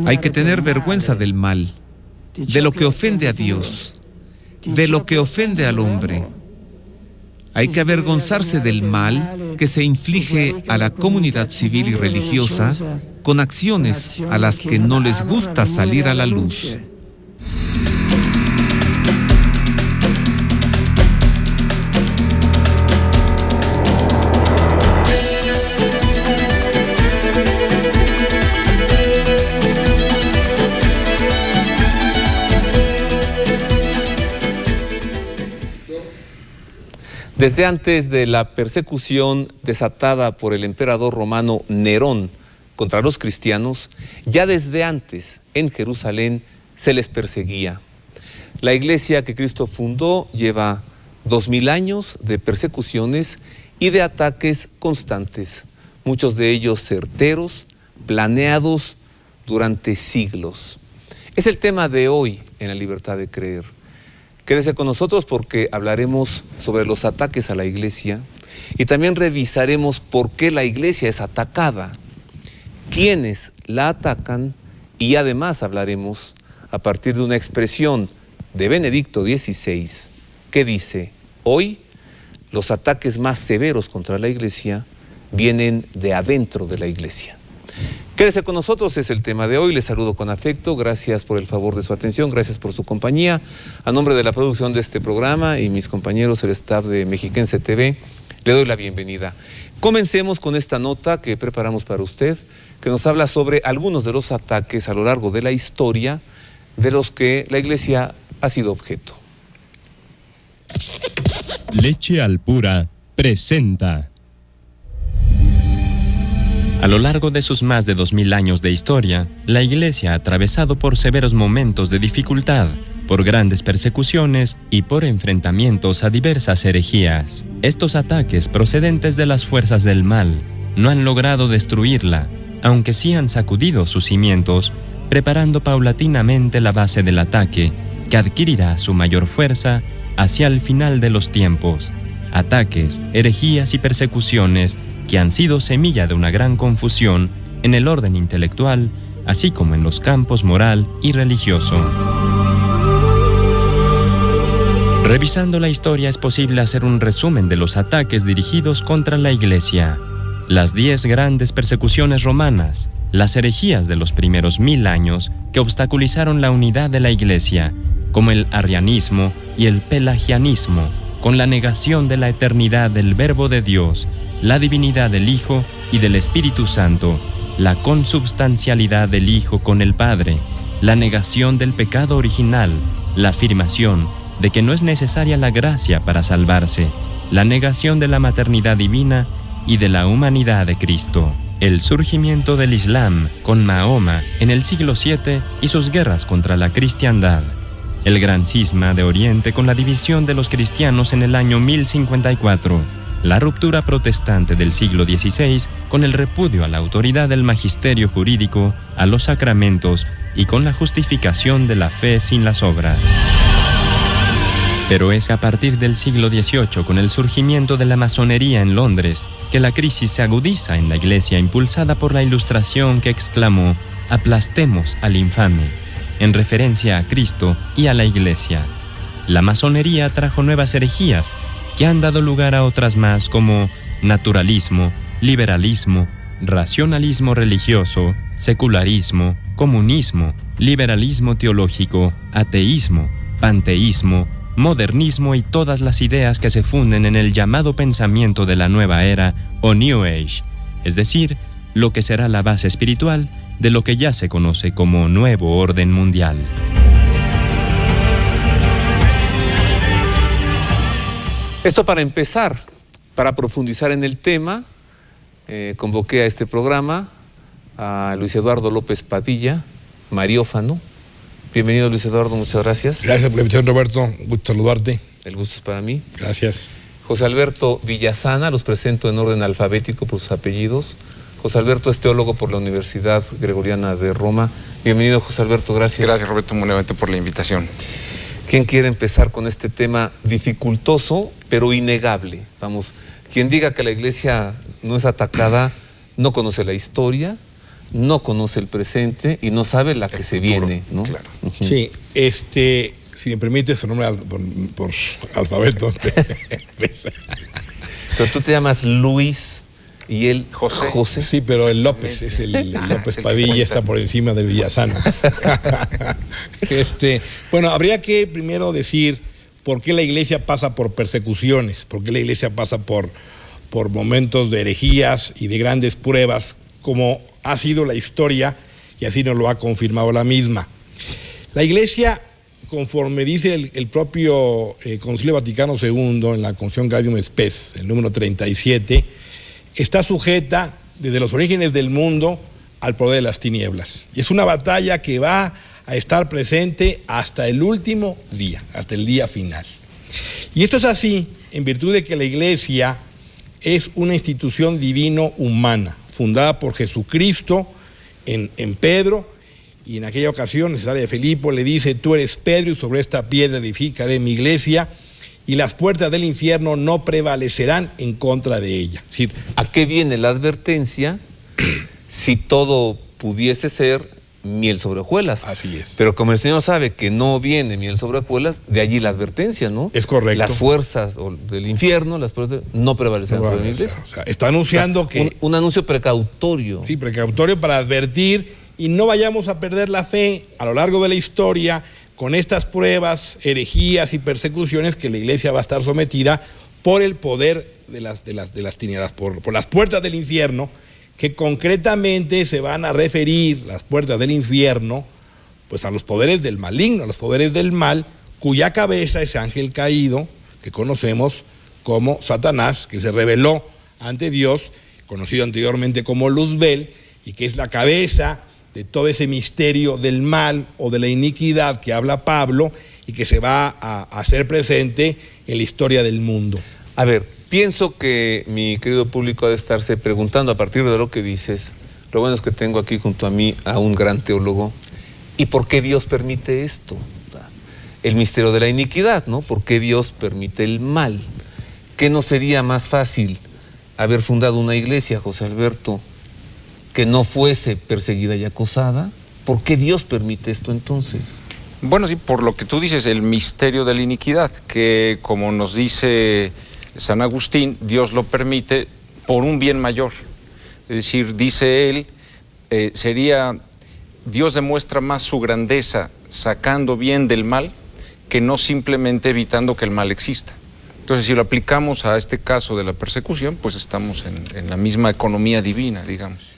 Hay que tener vergüenza del mal, de lo que ofende a Dios, de lo que ofende al hombre. Hay que avergonzarse del mal que se inflige a la comunidad civil y religiosa con acciones a las que no les gusta salir a la luz. Desde antes de la persecución desatada por el emperador romano Nerón contra los cristianos, ya desde antes en Jerusalén se les perseguía. La iglesia que Cristo fundó lleva 2000 años de persecuciones y de ataques constantes, muchos de ellos certeros, planeados durante siglos. Es el tema de hoy en La Libertad de Creer. Quédese con nosotros porque hablaremos sobre los ataques a la iglesia y también revisaremos por qué la iglesia es atacada, quiénes la atacan y además hablaremos a partir de una expresión de Benedicto XVI que dice: hoy los ataques más severos contra la iglesia vienen de adentro de la iglesia. Quédese con nosotros, es el tema de hoy. Les saludo con afecto, gracias por el favor de su atención, gracias por su compañía. A nombre de la producción de este programa y mis compañeros, el staff de Mexiquense TV, le doy la bienvenida. Comencemos con esta nota que preparamos para usted, que nos habla sobre algunos de los ataques a lo largo de la historia de los que la iglesia ha sido objeto. Leche Alpura presenta. A lo largo de sus más de 2000 años de historia, la Iglesia ha atravesado por severos momentos de dificultad, por grandes persecuciones y por enfrentamientos a diversas herejías. Estos ataques procedentes de las fuerzas del mal no han logrado destruirla, aunque sí han sacudido sus cimientos, preparando paulatinamente la base del ataque, que adquirirá su mayor fuerza hacia el final de los tiempos. Ataques, herejías y persecuciones que han sido semilla de una gran confusión en el orden intelectual, así como en los campos moral y religioso. Revisando la historia es posible hacer un resumen de los ataques dirigidos contra la Iglesia. Las 10 grandes persecuciones romanas, las herejías de los primeros 1000 años que obstaculizaron la unidad de la Iglesia, como el arrianismo y el pelagianismo, con la negación de la eternidad del Verbo de Dios, la divinidad del Hijo y del Espíritu Santo, la consubstancialidad del Hijo con el Padre, la negación del pecado original, la afirmación de que no es necesaria la gracia para salvarse, la negación de la maternidad divina y de la humanidad de Cristo, el surgimiento del Islam con Mahoma en el siglo VII y sus guerras contra la cristiandad, el gran cisma de Oriente con la división de los cristianos en el año 1054, la ruptura protestante del siglo XVI con el repudio a la autoridad del magisterio jurídico, a los sacramentos y con la justificación de la fe sin las obras. Pero es a partir del siglo XVIII, con el surgimiento de la masonería en Londres, que la crisis se agudiza en la Iglesia, impulsada por la Ilustración que exclamó: «Aplastemos al infame», en referencia a Cristo y a la Iglesia. La masonería trajo nuevas herejías, que han dado lugar a otras más como naturalismo, liberalismo, racionalismo religioso, secularismo, comunismo, liberalismo teológico, ateísmo, panteísmo, modernismo y todas las ideas que se funden en el llamado pensamiento de la nueva era o New Age, es decir, lo que será la base espiritual de lo que ya se conoce como Nuevo Orden Mundial. Esto para empezar, para profundizar en el tema, convoqué a este programa a Luis Eduardo López Padilla, mariófano. Bienvenido, Luis Eduardo, muchas gracias. Gracias por la invitación, Roberto, un gusto saludarte. El gusto es para mí. Gracias. José Alberto Villasana, los presento en orden alfabético por sus apellidos. José Alberto es teólogo por la Universidad Gregoriana de Roma. Bienvenido, José Alberto, gracias. Gracias, Roberto, muy nuevamente por la invitación. ¿Quién quiere empezar con este tema dificultoso, pero innegable? Vamos, quien diga que la iglesia no es atacada, no conoce la historia, no conoce el presente y no sabe la que se viene, ¿no? Claro. Sí, si me permite su nombre por alfabeto. Pero tú te llamas Luis y él José. Sí, pero el López, es el López es el que Padilla, cuenta. está por encima del Villasano. Bueno, habría que primero decir por qué la iglesia pasa por persecuciones, por qué la iglesia pasa por momentos de herejías y de grandes pruebas, como ha sido la historia, y así nos lo ha confirmado la misma. La iglesia, conforme dice el propio Concilio Vaticano II, en la Constitución Gaudium Spes, el número 37, está sujeta desde los orígenes del mundo al poder de las tinieblas. Y es una batalla que va a estar presente hasta el último día, hasta el día final. Y esto es así en virtud de que la iglesia es una institución divino-humana, fundada por Jesucristo en Pedro, y en aquella ocasión, necesaria de Filipo, le dice: tú eres Pedro y sobre esta piedra edificaré mi iglesia, y las puertas del infierno no prevalecerán en contra de ella. Es decir, ¿a qué viene la advertencia si todo pudiese ser miel sobre hojuelas? así es. Pero como el Señor sabe que no viene miel sobre hojuelas, de allí la advertencia, ¿no? Es correcto. Las fuerzas del infierno, las fuerzas no prevalecerán sobre mi iglesia. O sea, está anunciando que... Un anuncio precautorio. Sí, precautorio para advertir y no vayamos a perder la fe a lo largo de la historia con estas pruebas, herejías y persecuciones que la iglesia va a estar sometida por el poder de las tinieblas, por las puertas del infierno, que concretamente se van a referir, las puertas del infierno, pues a los poderes del maligno, a los poderes del mal, cuya cabeza es ángel caído, que conocemos como Satanás, que se rebeló ante Dios, conocido anteriormente como Luzbel, y que es la cabeza de todo ese misterio del mal o de la iniquidad que habla Pablo y que se va a hacer presente en la historia del mundo. A ver, pienso que mi querido público ha de estarse preguntando a partir de lo que dices. Lo bueno es que tengo aquí junto a mí a un gran teólogo. ¿Y por qué Dios permite esto? El misterio de la iniquidad, ¿no? ¿Por qué Dios permite el mal? ¿Qué no sería más fácil haber fundado una iglesia, José Alberto, que no fuese perseguida y acosada? ¿Por qué Dios permite esto entonces? Bueno, sí, por lo que tú dices, el misterio de la iniquidad, que como nos dice San Agustín, Dios lo permite por un bien mayor. Es decir, dice él, Dios demuestra más su grandeza sacando bien del mal que no simplemente evitando que el mal exista. Entonces, si lo aplicamos a este caso de la persecución, pues estamos en la misma economía divina, digamos.